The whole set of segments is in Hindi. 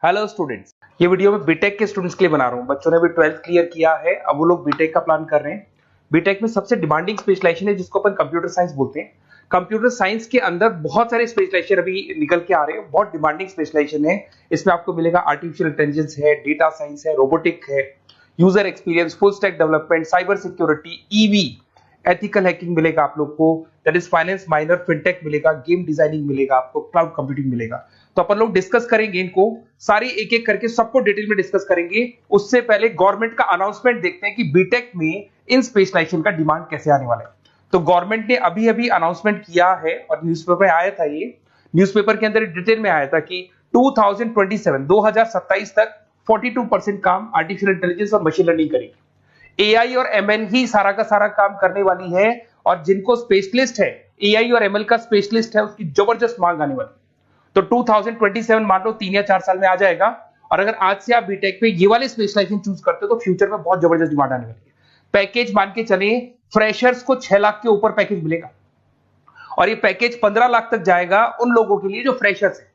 हेलो स्टूडेंट्स, ये वीडियो मैं बीटेक के स्टूडेंट्स के लिए बना रहा हूँ। बच्चों ने भी 12th क्लियर किया है, अब वो लोग बीटेक का प्लान कर रहे हैं। बीटेक में सबसे डिमांडिंग स्पेशलाइजेशन है जिसको अपन कंप्यूटर साइंस बोलते हैं। कंप्यूटर साइंस के अंदर बहुत सारे स्पेशलाइजेशन अभी निकल के आ रहे हैं, बहुत डिमांडिंग स्पेशलाइजेशन है। इसमें आपको मिलेगा आर्टिफिशियल इंटेलिजेंस है, डेटा साइंस है, रोबोटिक है, user experience, full stack development, cyber security, EV, ethical hacking मिलेगा आप लोग को, that is finance minor, fintech मिलेगा, गेम डिजाइनिंग मिलेगा आपको, क्लाउड कंप्यूटिंग मिलेगा। तो अपन लोग डिस्कस करेंगे इनको सारी एक एक करके, सबको डिटेल में डिस्कस करेंगे। उससे पहले गवर्नमेंट का अनाउंसमेंट देखते हैं कि बीटेक में इन स्पेशलाइजेशन का डिमांड कैसे आने वाला है। तो गवर्नमेंट ने अभी अभी अनाउंसमेंट किया है और न्यूज़पेपर में आया था, ये न्यूज़पेपर के अंदर डिटेल में आया था कि 2027 तक 42% काम आर्टिफिशियल इंटेलिजेंस और मशीन लर्निंग करेगी। एआई और एमएल ही सारा का सारा काम करने वाली है, और जिनको स्पेशलिस्ट है, एआई और एमएल का स्पेशलिस्ट है, उसकी जबरदस्त मांग आने वाली। तो 2027 मान लो 3 या 4 साल में आ जाएगा। और अगर आज से आप बीटेक पे ये वाले स्पेशलाइजेशन चूज करते हो तो फ्यूचर में बहुत जबरदस्त डिमांड आने वाली है। पैकेज मान के चले, फ्रेशर्स को 6 लाख के ऊपर पैकेज मिलेगा, और ये पैकेज 15 लाख तक जाएगा उन लोगों के लिए जो फ्रेशर्स है।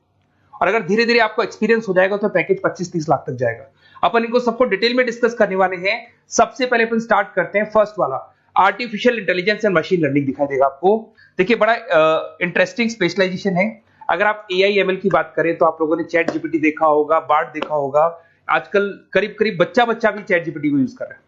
और अगर धीरे धीरे आपको एक्सपीरियंस हो जाएगा तो पैकेज 25-30 लाख तक जाएगा। अपन इनको सबको डिटेल में डिस्कस करने वाले हैं। सबसे पहले अपन स्टार्ट करते हैं फर्स्ट वाला, artificial intelligence and machine learning दिखाई देगा आपको। देखिए, बड़ा इंटरेस्टिंग स्पेशलाइजेशन है। अगर आप एआई एमएल की बात करें तो आप लोगों ने चैट जीपीटी देखा होगा, बार्ड देखा होगा। आजकल करीब करीब बच्चा भी चैट जीपीटी को यूज कर रहा है।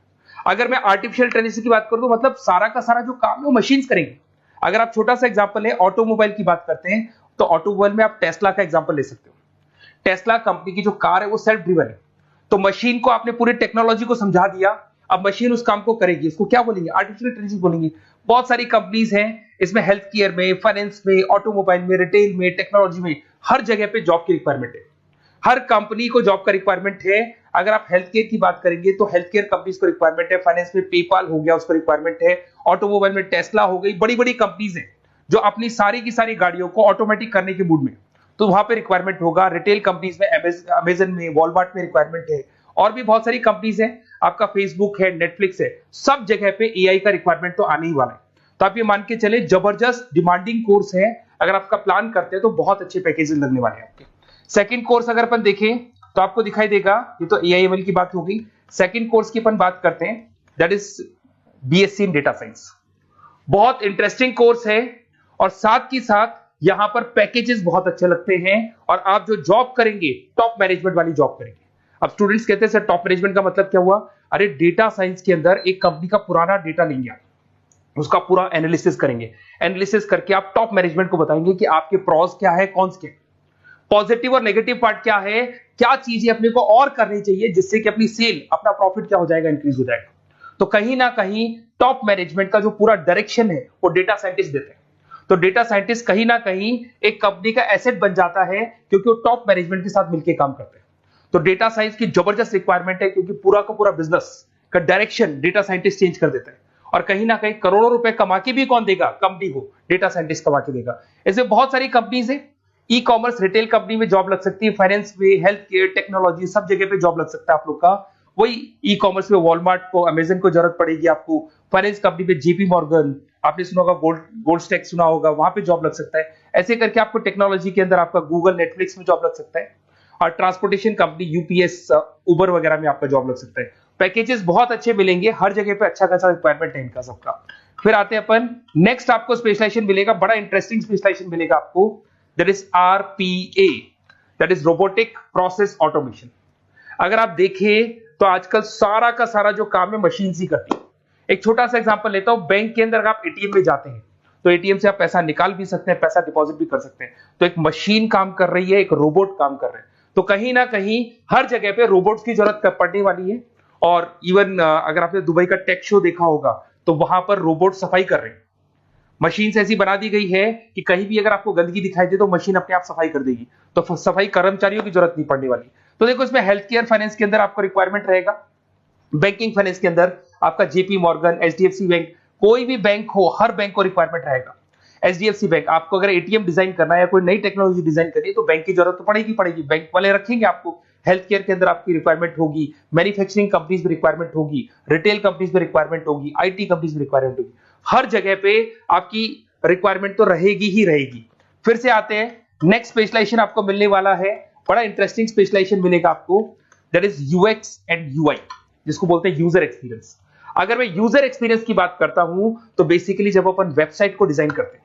अगर मैं आर्टिफिशियल इंटेलिजेंस की बात करूं तो मतलब सारा का सारा जो काम है वो मशीन्स करेंगे। अगर आप छोटा सा एग्जांपल है, ऑटोमोबाइल की बात करते हैं तो ऑटोमोबाइल में आप टेस्ला का एग्जांपल ले सकते हो। टेस्ला कंपनी की जो कार है वो सेल्फ ड्रिवन है। तो मशीन को आपने पूरी टेक्नोलॉजी को समझा दिया, अब मशीन उस काम को करेगी। इसको क्या बोलेंगे? आर्टिफिशियल इंटेलिजेंस बोलेंगे। बहुत सारी कंपनीज हैं इसमें, हेल्थ केयर में, फाइनेंस में, ऑटोमोबाइल में, रिटेल में, टेक्नोलॉजी में, हर जगह पे जॉब की रिक्वायरमेंट है। हर कंपनी को जॉब का रिक्वायरमेंट है। अगर आप हेल्थ केयर की बात करेंगे तो हेल्थ केयर कंपनीज को रिक्वायरमेंट है, फाइनेंस में पेपाल हो गया उसको रिक्वायरमेंट है, ऑटोमोबाइल में टेस्ला हो गई, बड़ी बड़ी कंपनीज हैं जो अपनी सारी की सारी गाड़ियों को ऑटोमेटिक करने के मूड में, तो वहां पे रिक्वायरमेंट होगा। रिटेल कंपनीज में अमेजन में, वॉलमार्ट में रिक्वायरमेंट है, और भी बहुत सारी कंपनीज हैं, आपका फेसबुक है, नेटफ्लिक्स है, सब जगह पे एआई का रिक्वायरमेंट तो आने ही वाला है। तो आप ये मान के चले जबरदस्त डिमांडिंग कोर्स है। अगर आपका प्लान करते हैं तो बहुत अच्छे पैकेजेस लगने वाले हैं आपके। सेकंड कोर्स अगर अपन देखें तो आपको दिखाई देगा, ये तो एआई एमएल की बात हो गई। सेकंड कोर्स की अपन बात करते हैं, that is BSc in data science. बहुत इंटरेस्टिंग कोर्स है, और साथ ही साथ यहां पर पैकेजेस बहुत अच्छे लगते हैं, और आप जो जॉब करेंगे टॉप मैनेजमेंट वाली जॉब करेंगे। अब स्टूडेंट्स कहते हैं सर टॉप मैनेजमेंट का मतलब क्या हुआ? अरे डेटा साइंस के अंदर एक कंपनी का पुराना डेटा लेंगे आप, उसका पूरा एनालिसिस करेंगे, एनालिसिस करके आप टॉप मैनेजमेंट को बताएंगे कि आपके प्रॉस क्या है, कॉन्स क्या है, पॉजिटिव और नेगेटिव पार्ट क्या है, क्या चीजें अपने को और करनी चाहिए जिससे कि अपनी सेल, अपना प्रॉफिट क्या हो जाएगा, इंक्रीज हो जाएगा। तो कहीं ना कहीं टॉप मैनेजमेंट का जो पूरा डायरेक्शन है वो डेटा साइंटिस्ट देते हैं। तो डेटा साइंटिस्ट कहीं ना कहीं एक कंपनी का एसेट बन जाता है, क्योंकि वो टॉप मैनेजमेंट के साथ मिलकर काम करते हैं। तो डेटा साइंस की जबरदस्त रिक्वायरमेंट है, क्योंकि पूरा का पूरा बिजनेस का डायरेक्शन डेटा साइंटिस्ट चेंज कर देता है। और कहीं ना कहीं करोड़ों रुपए कमा के भी कौन देगा? कंपनी को डेटा साइंटिस्ट कमा के देगा। ऐसे बहुत सारी कंपनीज है, ई कॉमर्स, रिटेल कंपनी में जॉब लग सकती है, फाइनेंस में, हेल्थ केयर, टेक्नोलॉजी, सब जगह पे जॉब लग सकता है आप लोग का। वही ई कॉमर्स में वॉलमार्ट को, अमेजन को जरूरत पड़ेगी आपको। फाइनेंस कंपनी में जेपी मॉर्गन, आपने सुना होगा, गोल्ड स्टैक सुना होगा, वहां पे जॉब लग सकता है। ऐसे करके आपको टेक्नोलॉजी के अंदर आपका गूगल, नेटफ्लिक्स में जॉब लग सकता है। और ट्रांसपोर्टेशन कंपनी यूपीएस, उबर वगैरह में आपका जॉब लग सकता है। पैकेजेस बहुत अच्छे मिलेंगे, हर जगह पे अच्छा खासा रिक्वायरमेंट है इनका सबका। फिर आते हैं अपन नेक्स्ट, आपको स्पेशलाइजेशन मिलेगा, बड़ा इंटरेस्टिंग स्पेशलाइजेशन मिलेगा आपको, that is RPA, that is robotic process automation. अगर आप देखें तो आजकल सारा का सारा जो काम है मशीन ही करती है। एक छोटा सा एग्जांपल लेता हूं, बैंक के अंदर अगर आप एटीएम में जाते हैं तो एटीएम से आप पैसा निकाल भी सकते हैं, पैसा डिपॉजिट भी कर सकते हैं। तो एक मशीन काम कर रही है, एक रोबोट काम कर रहे हैं। तो कहीं ना कहीं हर जगह पे रोबोट्स की जरूरत पड़ने वाली है। और इवन अगर आपने दुबई का टेक शो देखा होगा तो वहां पर रोबोट सफाई कर रहे हैं। मशीन ऐसी बना दी गई है कि कहीं भी अगर आपको गंदगी दिखाई दे तो मशीन अपने आप सफाई कर देगी, तो सफाई कर्मचारियों की जरूरत नहीं पड़ने वाली। तो देखो, इसमें हेल्थ केयर, फाइनेंस के अंदर आपको रिक्वायरमेंट रहेगा, बैंकिंग फाइनेंस के अंदर आपका जेपी मॉर्गन, एचडीएफसी बैंक, कोई भी बैंक हो, हर बैंक को रिक्वायरमेंट रहेगा। एचडीएफसी बैंक, आपको अगर एटीएम डिजाइन करना है या कोई नई टेक्नोलॉजी डिजाइन करनी है तो बैंक की जरूरत तो पड़ेगी, बैंक वाले रखेंगे आपको। हेल्थ केयर के अंदर आपकी रिक्वायरमेंट होगी, मैन्युफैक्चरिंग कंपनीज में रिक्वायरमेंट होगी, रिटेल कंपनीज में रिक्वायरमेंट होगी, आईटी कंपनीज में रिक्वायरमेंट होगी। हर जगह पे आपकी रिक्वायरमेंट तो रहेगी ही रहेगी। फिर से आते हैं, नेक्स्ट स्पेशलाइजेशन आपको मिलने वाला है बड़ा इंटरेस्टिंग स्पेशलाइजेशन मिलेगा आपको, that is UX and UI, जिसको बोलते हैं यूजर एक्सपीरियंस। अगर मैं यूजर एक्सपीरियंस की बात करता हूं तो बेसिकली जब अपन वेबसाइट को डिजाइन करते हैं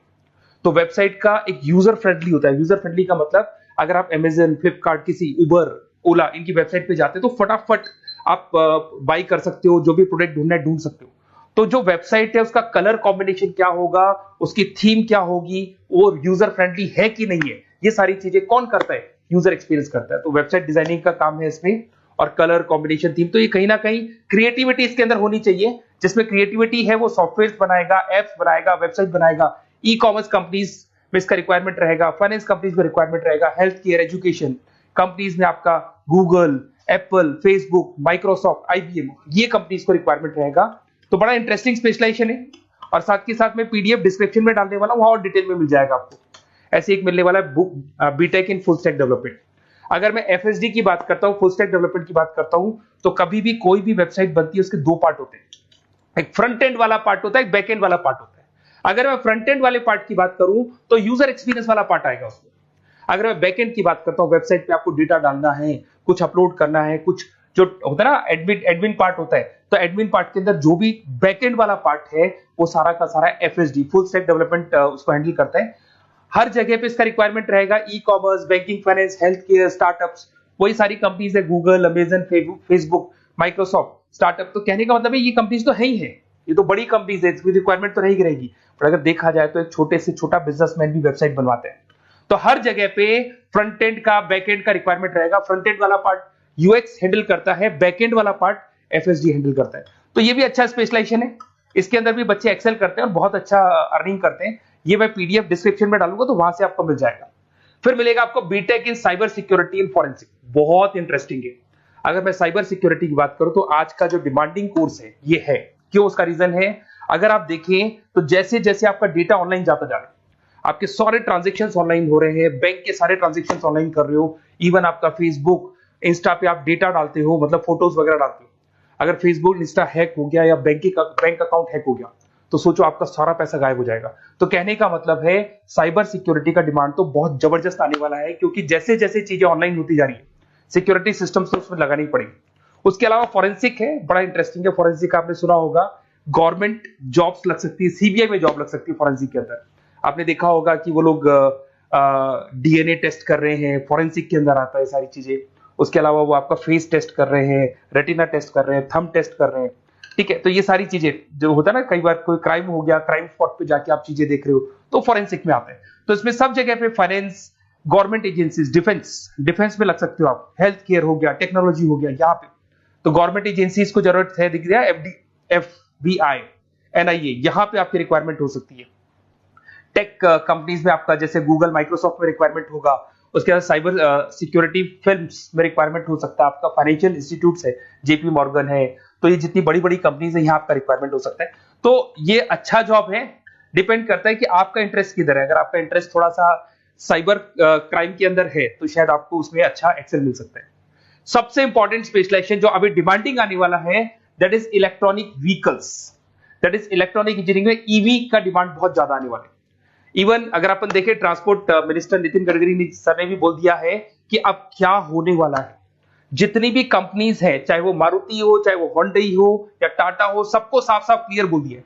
तो वेबसाइट का एक यूजर फ्रेंडली होता है। यूजर फ्रेंडली का मतलब अगर आप अमेजन, फ्लिपकार्ट, किसी उबर, ओला इनकी वेबसाइट पे जाते हैं तो फटाफट आप बाई कर सकते हो, जो भी प्रोडक्ट ढूंढना है ढूंढ सकते हो। तो जो वेबसाइट है उसका कलर कॉम्बिनेशन क्या होगा, उसकी थीम क्या होगी, वो यूजर फ्रेंडली है कि नहीं है, ये सारी चीजें कौन करता है, यूजर एक्सपीरियंस करता है। तो वेबसाइट डिजाइनिंग का काम है इसमें, और कलर कॉम्बिनेशन, थीम, तो ये कहीं ना कहीं क्रिएटिविटी इसके अंदर होनी चाहिए। जिसमें क्रिएटिविटी है वो सॉफ्टवेयर बनाएगा, एप्स बनाएगा, वेबसाइट बनाएगा। ई कॉमर्स कंपनीज में इसका रिक्वायरमेंट रहेगा, फाइनेंस कंपनीज में रिक्वायरमेंट रहेगा, हेल्थ केयर, एजुकेशन कंपनीज में आपका Google, Apple, Facebook, Microsoft, IBM, ये कंपनीज को रिक्वायरमेंट रहेगा। तो बड़ा इंटरेस्टिंग स्पेशलाइजेशन है, और साथ के साथ में पीडीएफ डिस्क्रिप्शन में डालने वाला हूं, वहां और डिटेल में मिल जाएगा आपको। ऐसे एक मिलने वाला है book, BTech in full stack development. अगर मैं एफएसडी की बात करता हूं, फुल स्टैक डेवलपमेंट की बात करता हूं, तो कभी भी कोई भी वेबसाइट बनती है उसके दो पार्ट होते हैं, एक फ्रंट एंड वाला पार्ट होता है, एक बैक एंड वाला पार्ट होता है। अगर मैं फ्रंट एंड वाले पार्ट की बात करूं तो यूजर एक्सपीरियंस वाला पार्ट आएगा उसमें। अगर मैं बैक एंड की बात करता हूं, वेबसाइट पे आपको डेटा डालना है, कुछ अपलोड करना है, कुछ जो होता है ना एडमिन पार्ट होता है, तो एडमिन पार्ट के अंदर जो भी बैक एंड वाला पार्ट है वो सारा का सारा एफएसडी, फुल स्टैक डेवलपमेंट, उसको हैंडल करता है। हर जगह पे इसका रिक्वायरमेंट रहेगा। E commerce, banking, finance, health care, startups, वही सारी कंपनीज है, Google, Amazon, Facebook, Microsoft, startup. तो कहने का मतलब है ये कंपनीज तो है ही है, ये तो बड़ी कंपनीज है, इसकी रिक्वायरमेंट तो रहेगी रहेगी। पर अगर देखा जाए तो एक छोटे से छोटा बिजनेसमैन भी वेबसाइट बनवाते हैं। तो हर जगह पे फ्रंट एंड का, बैक एंड का रिक्वायरमेंट रहेगा। फ्रंट एंड वाला पार्ट यूएक्स हैंडल करता है, बैक एंड वाला पार्ट एफएसडी हैंडल करता है। तो ये भी अच्छा स्पेशलाइजेशन है, इसके अंदर भी बच्चे एक्सेल करते हैं और बहुत अच्छा अर्निंग करते हैं। ये मैं पीडीएफ डिस्क्रिप्शन में डालूंगा तो वहां से आपको मिल जाएगा। फिर मिलेगा आपको B Tech in cyber security and forensic, बहुत इंटरेस्टिंग है। अगर मैं साइबर सिक्योरिटी की बात करूं तो आज का जो डिमांडिंग कोर्स है ये है। क्यों? उसका रीजन है, अगर आप देखें तो जैसे जैसे आपका डेटा ऑनलाइन जाता जा रहा है, आपके सारे ट्रांजेक्शंस ऑनलाइन हो रहे हैं, बैंक के सारे ट्रांजेक्शंस ऑनलाइन कर रहे हो, इवन आपका फेसबुक, इंस्टा पे आप डेटा डालते हो, मतलब फोटोज वगैरह डालते हो। अगर फेसबुक, इंस्टा हैक हो गया या बैंक अकाउंट हैक हो गया तो सोचो आपका सारा पैसा गायब हो जाएगा। तो कहने का मतलब है साइबर सिक्योरिटी का डिमांड तो बहुत जबरदस्त आने वाला है, क्योंकि जैसे जैसे चीजें ऑनलाइन होती जा रही है सिक्योरिटी सिस्टम्स तो उसमें लगानी पड़ेगी। उसके अलावा फॉरेंसिक है, बड़ा इंटरेस्टिंग है। फॉरेंसिक आपने सुना होगा, गवर्नमेंट जॉब्स लग सकती है, सीबीआई में जॉब लग सकती है फॉरेंसिक के अंदर। आपने देखा होगा कि वो लोग डीएनए टेस्ट कर रहे हैं, फॉरेंसिक के अंदर आता है सारी चीजें। उसके अलावा वो आपका फेस टेस्ट कर रहे हैं, रेटिना टेस्ट कर रहे हैं, थंब टेस्ट कर रहे हैं, ठीक है। तो ये सारी चीजें जो होता है ना, कई बार कोई क्राइम हो गया, क्राइम स्पॉट पे जाके आप चीजें देख रहे हो तो फॉरेंसिक में आते हैं। तो इसमें सब जगह पे फाइनेंस, गवर्नमेंट एजेंसीज, डिफेंस में लग सकते हो आप, हेल्थ केयर हो गया, टेक्नोलॉजी हो गया, यहाँ पे तो गवर्नमेंट एजेंसीज को जरूरत है, दिख रहा है, एफबीआई, एनआईए, यहाँ पे आपकी रिक्वायरमेंट हो सकती है। टेक कंपनीज में आपका जैसे गूगल, माइक्रोसॉफ्ट में रिक्वायरमेंट होगा। उसके बाद साइबर सिक्योरिटी फिल्म्स में रिक्वायरमेंट हो सकता है आपका, फाइनेंशियल इंस्टीट्यूट्स है, जेपी मॉर्गन है, तो ये जितनी बड़ी बड़ी कंपनीज है यहाँ आपका रिक्वायरमेंट हो सकता है। तो ये अच्छा जॉब है, डिपेंड करता है कि आपका इंटरेस्ट किधर है। अगर आपका इंटरेस्ट थोड़ा सा साइबर क्राइम के अंदर है तो शायद आपको उसमें अच्छा एक्सेल मिल सकता है। सबसे इंपॉर्टेंट स्पेशलाइजेशन जो अभी डिमांडिंग आने वाला है, that is electronic vehicles, that is electronic engineering में ईवी का डिमांड बहुत ज्यादा आने वाला है। इवन अगर अपन देखें, transport minister Nitin Gadkari sir ने भी बोल दिया है कि अब क्या होने वाला है, जितनी भी कंपनीज है, चाहे वो मारुति हो, चाहे वो होंडई हो या टाटा हो, सबको साफ साफ क्लियर बोल दिया,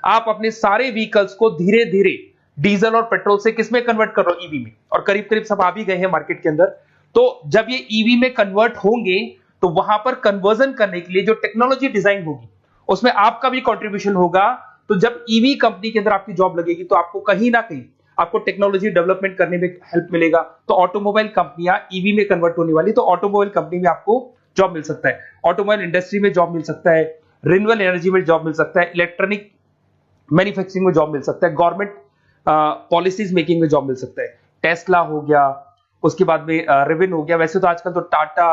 आप अपने सारे व्हीकल्स को धीरे धीरे डीजल और पेट्रोल से किसमें कन्वर्ट कर रहे हो, ईवी में। और करीब करीब सब आ भी गए हैं मार्केट के अंदर। तो जब ये ईवी में कन्वर्ट होंगे तो वहां पर कन्वर्जन करने के लिए जो टेक्नोलॉजी डिजाइन होगी उसमें आपका भी कंट्रीब्यूशन होगा। तो जब ईवी कंपनी के अंदर आपकी जॉब लगेगी तो आपको कहीं ना कहीं आपको टेक्नोलॉजी डेवलपमेंट करने में हेल्प मिलेगा। तो ऑटोमोबाइल कंपनियां ईवी में कन्वर्ट होने वाली, तो ऑटोमोबाइल कंपनी में आपको जॉब मिल सकता है, ऑटोमोबाइल इंडस्ट्री में जॉब मिल सकता है, रिन्यूएबल एनर्जी में जॉब मिल सकता है, इलेक्ट्रॉनिक मैन्युफैक्चरिंग में जॉब मिल सकता है, गवर्नमेंट पॉलिसीज मेकिंग में जॉब मिल सकता है, टेस्ला हो गया, उसके बाद में रिविन हो गया। वैसे तो आजकल तो टाटा,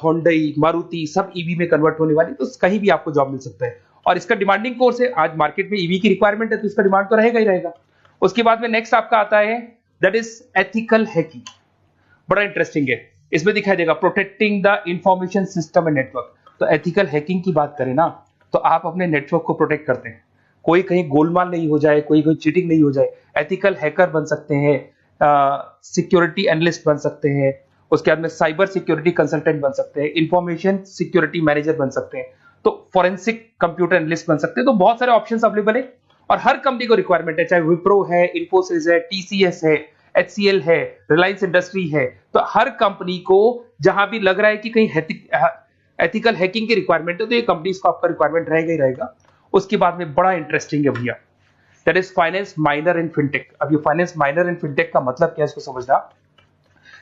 होंडई, मारुति सब ईवी में कन्वर्ट होने वाली, तो कहीं भी आपको जॉब मिल सकता है। और इसका डिमांडिंग कोर्स है, आज मार्केट में ईवी की रिक्वायरमेंट है तो इसका डिमांड तो रहेगा ही रहेगा। उसके बाद में नेक्स्ट आपका आता है, दैट इज एथिकल हैकिंग, बड़ा इंटरेस्टिंग है। इसमें दिखाई देगा protecting the information system and network. तो एथिकल हैकिंग की बात करें ना, तो आप अपने नेटवर्क को प्रोटेक्ट करते हैं, कोई कहीं गोलमाल नहीं हो जाए, कोई चीटिंग नहीं हो जाए। एथिकल हैकर बन सकते हैं, सिक्योरिटी एनालिस्ट बन सकते हैं, उसके बाद में साइबर सिक्योरिटी कंसल्टेंट बन सकते हैं, इंफॉर्मेशन सिक्योरिटी मैनेजर बन सकते हैं, तो फोरेंसिक कंप्यूटर एनालिस्ट बन सकते हैं। तो बहुत सारे ऑप्शंस अवेलेबल है और हर कंपनी को रिक्वायरमेंट है, चाहे विप्रो है, इन्फोसिस है, टीसीएस है, एचसीएल है, रिलायंस इंडस्ट्री है। तो हर कंपनी को जहां भी लग रहा है कि कहीं एथिकल हैकिंग की रिक्वायरमेंट है तो ये कंपनीज को आपका रिक्वायरमेंट रहेगा ही रहेगा। उसके बाद में बड़ा इंटरेस्टिंग है भैया, that is finance minor in fintech. अब ये फाइनेंस माइनर इन फिनटेक का मतलब क्या है इसको समझना।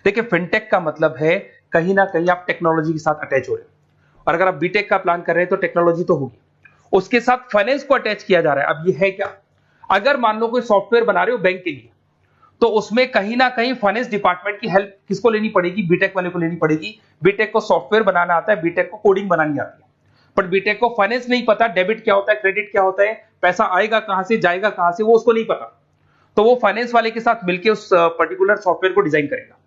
देखिए फिनटेक का मतलब है कहीं ना कहीं आप टेक्नोलॉजी के साथ अटैच हो रहे हैं, और अगर आप बीटेक का प्लान कर रहे हैं तो टेक्नोलॉजी तो होगी, उसके साथ फाइनेंस को अटैच किया जा रहा है। अब ये है क्या, अगर मान लो कोई सॉफ्टवेयर बना रहे हो बैंक के लिए, तो उसमें कहीं ना कहीं फाइनेंस डिपार्टमेंट की हेल्प किसको लेनी पड़ेगी, बीटेक वाले को लेनी पड़ेगी। बीटेक को सॉफ्टवेयर बनाना आता है, बीटेक को कोडिंग बनानी आती है, बट बीटेक को फाइनेंस नहीं पता, डेबिट क्या होता है, क्रेडिट क्या होता है, पैसा आएगा कहां से जाएगा कहां से, वो उसको नहीं पता। तो वो फाइनेंस वाले के साथ मिलकर उस पर्टिकुलर सॉफ्टवेयर को डिजाइन करेगा।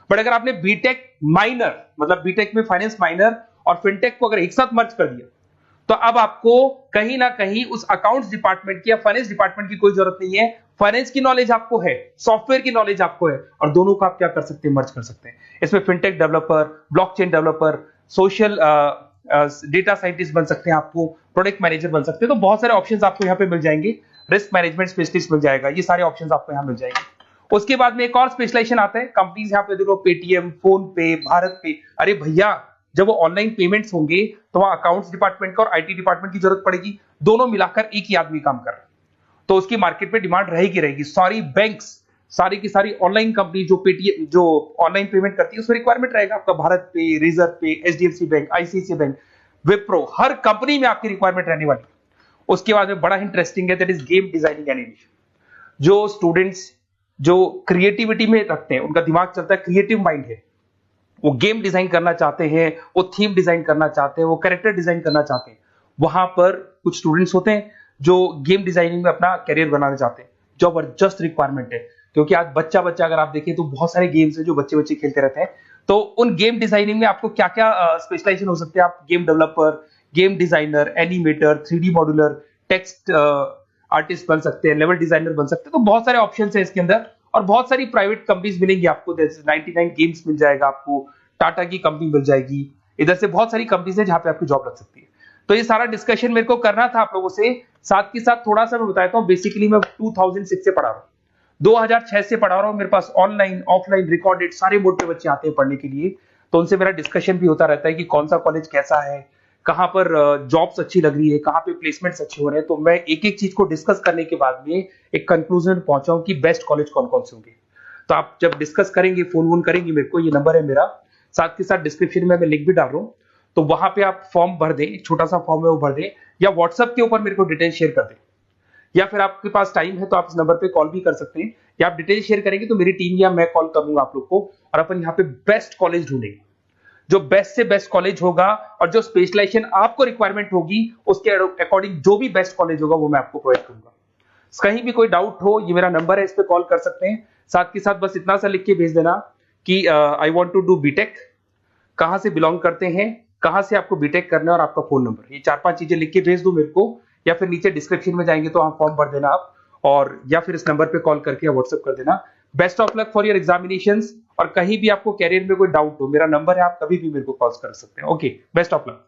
बट अगर आपने बीटेक माइनर मतलब बीटेक में फाइनेंस माइनर और फिनटेक को अगर एक साथ मर्ज कर दिया, तो अब आपको कहीं ना कहीं उस अकाउंट्स डिपार्टमेंट की या फाइनेंस डिपार्टमेंट की कोई जरूरत नहीं है। फाइनेंस की नॉलेज आपको है, सॉफ्टवेयर की नॉलेज आपको है, और दोनों को आप क्या कर सकते हैं, मर्ज कर सकते हैं। इसमें fintech developer, blockchain developer, social data scientist बन सकते हैं, आपको प्रोडक्ट मैनेजर बन सकते हैं। तो बहुत सारे ऑप्शंस आपको यहाँ पे मिल जाएंगे, रिस्क मैनेजमेंट स्पेशलिस्ट मिल जाएगा, ये सारे ऑप्शंस आपको यहाँ मिल जाएंगे। उसके बाद में एक और स्पेशलाइजेशन आता है, कंपनीज यहाँ पे देखो पेटीएम, फोन पे, भारत पे। अरे भैया जब वो ऑनलाइन पेमेंट्स होंगे तो वहां अकाउंट्स डिपार्टमेंट का और आईटी डिपार्टमेंट की जरूरत पड़ेगी, दोनों मिलाकर एक ही आदमी काम कर रहा है, तो उसकी मार्केट में डिमांड रहेगी रहेगी। सारी बैंक्स, सारी की सारी ऑनलाइन कंपनी जो पेटीएम जो ऑनलाइन पेमेंट करती है उसमें रिक्वायरमेंट रहेगा आपका, भारत पे, Razorpay, HDFC bank, ICICI bank, Wipro, हर कंपनी में आपकी रिक्वायरमेंट रहने वाली है। उसके बाद में बड़ा इंटरेस्टिंग है, that is game designing animation. जो स्टूडेंट्स जो क्रिएटिविटी में रखते हैं, उनका दिमाग चलता है, क्रिएटिव माइंड है, वो गेम डिजाइन करना चाहते हैं, वो थीम डिजाइन करना चाहते हैं, वो कैरेक्टर डिजाइन करना चाहते हैं, वहां पर कुछ स्टूडेंट्स होते हैं जो गेम डिजाइनिंग में अपना करियर बनाना चाहते हैं। जबरदस्त रिक्वायरमेंट है, क्योंकि आज बच्चा अगर आप देखें तो बहुत सारे गेम्स हैं जो बच्चे खेलते रहते हैं। तो उन गेम डिजाइनिंग में आपको क्या क्या स्पेशलाइजेशन हो सकते हैं, आप game developer, game designer, animator, 3D modular, text artist बन सकते हैं, लेवल डिजाइनर बन सकते हैं। तो बहुत सारे ऑप्शन है इसके अंदर, और बहुत सारी प्राइवेट कंपनीज मिलेंगी आपको, जैसे 99 गेम्स मिल जाएगा आपको, टाटा की कंपनी मिल जाएगी, इधर से बहुत सारी कंपनीज है जहां पे आपकी जॉब लग सकती है। तो ये सारा डिस्कशन मेरे को करना था आप लोगों से, साथ के साथ थोड़ा सा मैं बताता हूँ। बेसिकली मैं 2006 से पढ़ा रहा हूँ, 2006 से पढ़ा रहा हूँ। मेरे पास ऑनलाइन ऑफलाइन रिकॉर्डेड सारे बोर्ड पे बच्चे आते हैं पढ़ने के लिए, तो उनसे मेरा डिस्कशन भी होता रहता है कि कौन सा कॉलेज कैसा है, कहां पर जॉब्स अच्छी लग रही है, कहां पे प्लेसमेंट्स अच्छे हो रहे हैं। तो मैं एक एक चीज को डिस्कस करने के बाद में एक कंक्लूजन पहुंचा हूं कि बेस्ट कॉलेज कौन कौन से होंगे। तो आप जब डिस्कस करेंगे, फोन वोन करेंगे मेरे को, ये नंबर है मेरा, साथ के साथ डिस्क्रिप्शन में मैं लिंक भी डाल रहा हूँ, तो वहां पे आप फॉर्म भर दें, एक छोटा सा फॉर्म है वो भर दें, या व्हाट्सएप के ऊपर मेरे को डिटेल शेयर कर दें, या फिर आपके पास टाइम है तो आप इस नंबर पे कॉल भी कर सकते हैं, या आप डिटेल शेयर करेंगे तो मेरी टीम या मैं कॉल करूंगा आप लोग को, और अपन यहाँ पे बेस्ट कॉलेज ढूंढेंगे। जो बेस्ट से बेस्ट कॉलेज होगा और जो स्पेशलाइजेशन आपको रिक्वायरमेंट होगी उसके अकॉर्डिंग जो भी बेस्ट कॉलेज होगा वो मैं आपको प्रोवाइड करूंगा। कहीं भी कोई डाउट हो, ये मेरा नंबर है, इस पे कॉल कर सकते हैं। साथ के साथ बस इतना सा लिख के भेज देना कि I want to do B Tech, कहां से बिलोंग करते हैं, कहां से आपको बीटेक करना है, और आपका फोन नंबर, ये 4-5 चीजें लिख के भेज दो मेरे को, या फिर नीचे डिस्क्रिप्शन में जाएंगे तो आप फॉर्म भर देना आप, और या फिर इस नंबर पे कॉल करके या व्हाट्सएप कर देना। Best of luck for your examinations, और कहीं भी आपको कैरियर में कोई डाउट हो, मेरा नंबर है, आप कभी भी मेरे को कॉल कर सकते हैं। Okay, best of luck.